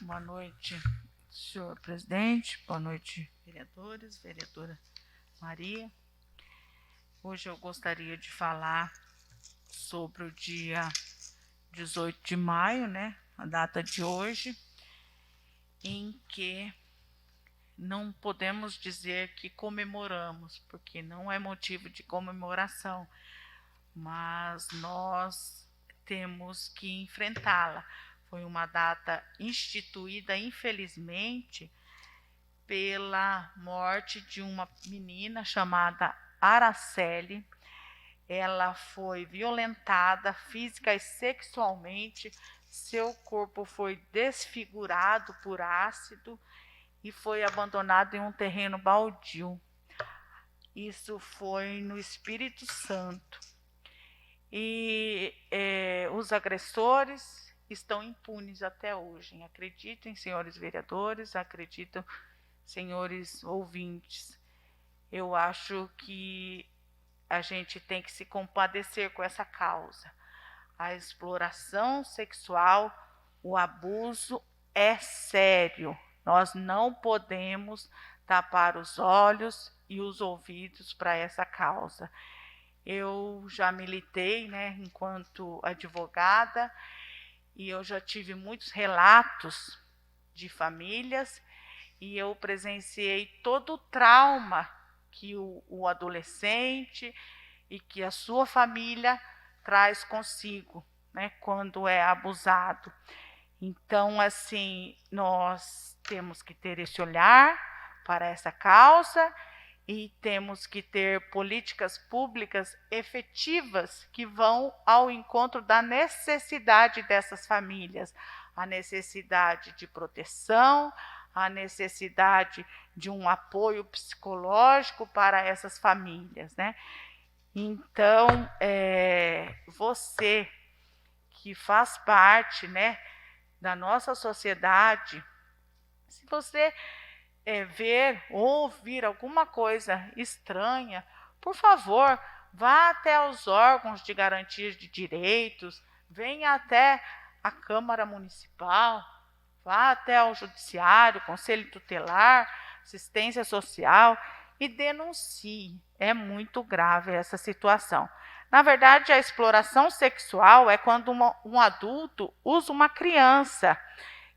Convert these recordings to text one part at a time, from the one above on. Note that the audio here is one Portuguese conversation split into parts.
Boa noite, senhor presidente. Boa noite, vereadores, vereadora Maria. Hoje eu gostaria de falar sobre o dia 18 de maio, né? A data de hoje, em que não podemos dizer que comemoramos, porque não é motivo de comemoração, mas nós temos que enfrentá-la. Foi uma data instituída, infelizmente, pela morte de uma menina chamada Araceli. Ela foi violentada física e sexualmente, seu corpo foi desfigurado por ácido e foi abandonado em um terreno baldio. Isso foi no Espírito Santo. E os agressores estão impunes até hoje. Acreditem, senhores vereadores, acreditam, senhores ouvintes. Eu acho que a gente tem que se compadecer com essa causa. A exploração sexual, o abuso é sério. Nós não podemos tapar os olhos e os ouvidos para essa causa. Eu já militei, né, enquanto advogada, e eu já tive muitos relatos de famílias e eu presenciei todo o trauma que o adolescente e que a sua família traz consigo, né, quando é abusado. Então, assim, nós temos que ter esse olhar para essa causa e temos que ter políticas públicas efetivas que vão ao encontro da necessidade dessas famílias, a necessidade de proteção, a necessidade de um apoio psicológico para essas famílias, né? Então, você que faz parte, né, da nossa sociedade, se você ver ou ouvir alguma coisa estranha, por favor, vá até os órgãos de garantia de direitos, venha até a Câmara Municipal, vá até o Judiciário, Conselho Tutelar, Assistência Social e denuncie. É muito grave essa situação. Na verdade, a exploração sexual é quando um adulto usa uma criança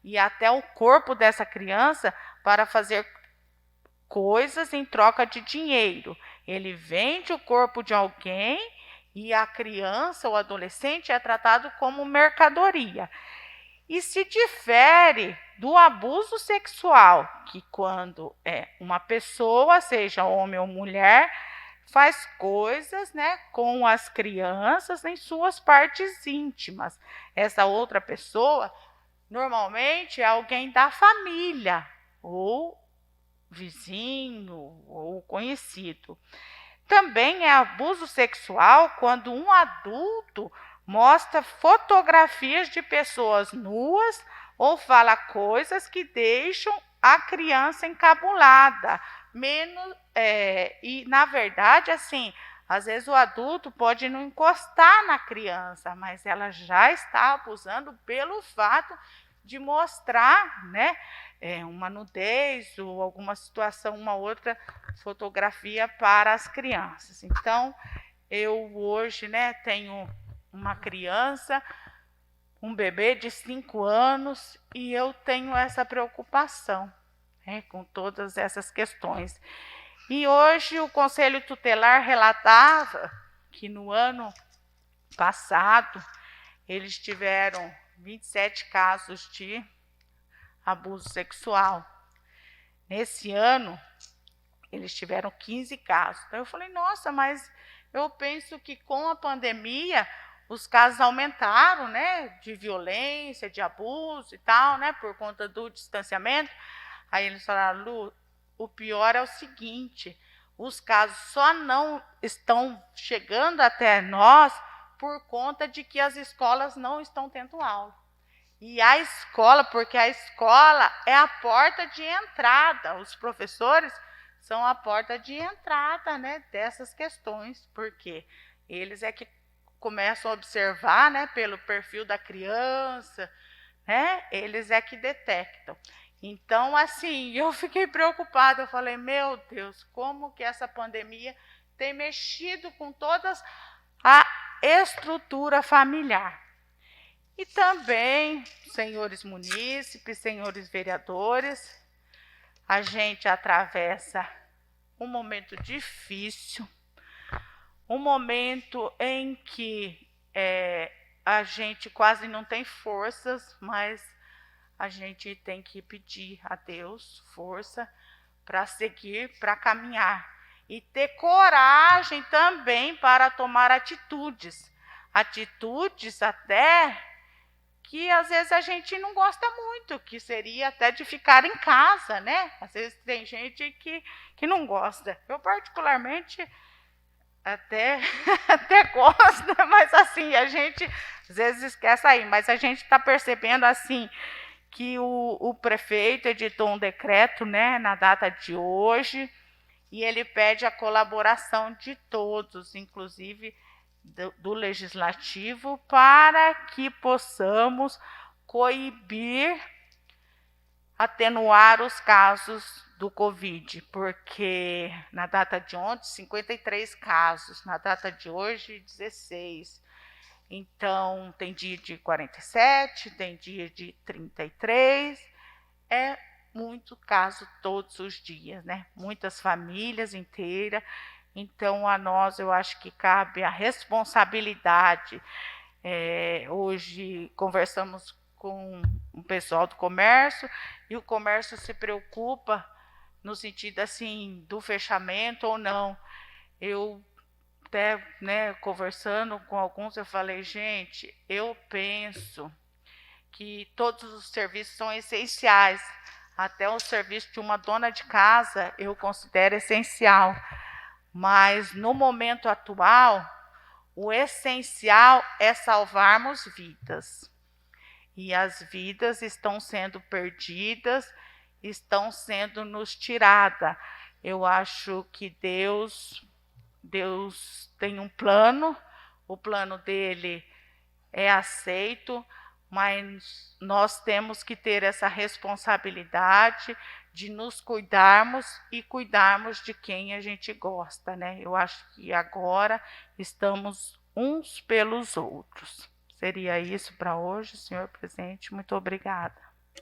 e até o corpo dessa criança para fazer coisas em troca de dinheiro. Ele vende o corpo de alguém e a criança ou adolescente é tratado como mercadoria. E se difere do abuso sexual, que quando uma pessoa, seja homem ou mulher, faz coisas, né, com as crianças em suas partes íntimas. Essa outra pessoa normalmente é alguém da família, ou vizinho, ou conhecido. Também é abuso sexual quando um adulto mostra fotografias de pessoas nuas ou fala coisas que deixam a criança encabulada. E, na verdade, assim, às vezes o adulto pode não encostar na criança, mas ela já está abusando pelo fato de mostrar, né, uma nudez ou alguma situação, uma outra fotografia para as crianças. Então, eu hoje, né, tenho uma criança, um bebê de 5 anos, e eu tenho essa preocupação, né, com todas essas questões. E hoje o Conselho Tutelar relatava que no ano passado eles tiveram 27 casos de abuso sexual. Nesse ano, eles tiveram 15 casos. Então, eu falei, nossa, mas eu penso que com a pandemia os casos aumentaram, né, de violência, de abuso e tal, né, por conta do distanciamento. Aí eles falaram, Lu, o pior é o seguinte, os casos só não estão chegando até nós por conta de que as escolas não estão tendo aula. E a escola, porque a escola é a porta de entrada, os professores são a porta de entrada, né, dessas questões, porque eles é que começam a observar, né, pelo perfil da criança, né? Eles é que detectam. Então, assim, eu fiquei preocupada. Eu falei, meu Deus, como que essa pandemia tem mexido com toda a estrutura familiar. E também, senhores munícipes, senhores vereadores, a gente atravessa um momento difícil, um momento em que a gente quase não tem forças, mas a gente tem que pedir a Deus força para seguir, para caminhar. E ter coragem também para tomar atitudes. Atitudes até que às vezes a gente não gosta muito, que seria até de ficar em casa, né? Às vezes tem gente que não gosta. Eu particularmente até, até gosto, mas assim, a gente às vezes quer sair, mas a gente está percebendo assim que o prefeito editou um decreto, né, na data de hoje, e ele pede a colaboração de todos, inclusive do legislativo, para que possamos coibir, atenuar os casos do Covid, porque na data de ontem, 53 casos, na data de hoje, 16. Então, tem dia de 47, tem dia de 33, é muito caso todos os dias, né? Muitas famílias inteiras. Então, a nós, eu acho que cabe a responsabilidade. Hoje, conversamos com o pessoal do comércio e o comércio se preocupa no sentido, assim, do fechamento ou não. Eu até, né, conversando com alguns, eu falei, gente, eu penso que todos os serviços são essenciais. Até o serviço de uma dona de casa eu considero essencial. Mas no momento atual, o essencial é salvarmos vidas. E as vidas estão sendo perdidas, estão sendo nos tiradas. Eu acho que Deus tem um plano, o plano dele é aceito, mas nós temos que ter essa responsabilidade de nos cuidarmos e cuidarmos de quem a gente gosta, né? Eu acho que agora estamos uns pelos outros. Seria isso para hoje, senhor presidente. Muito obrigada.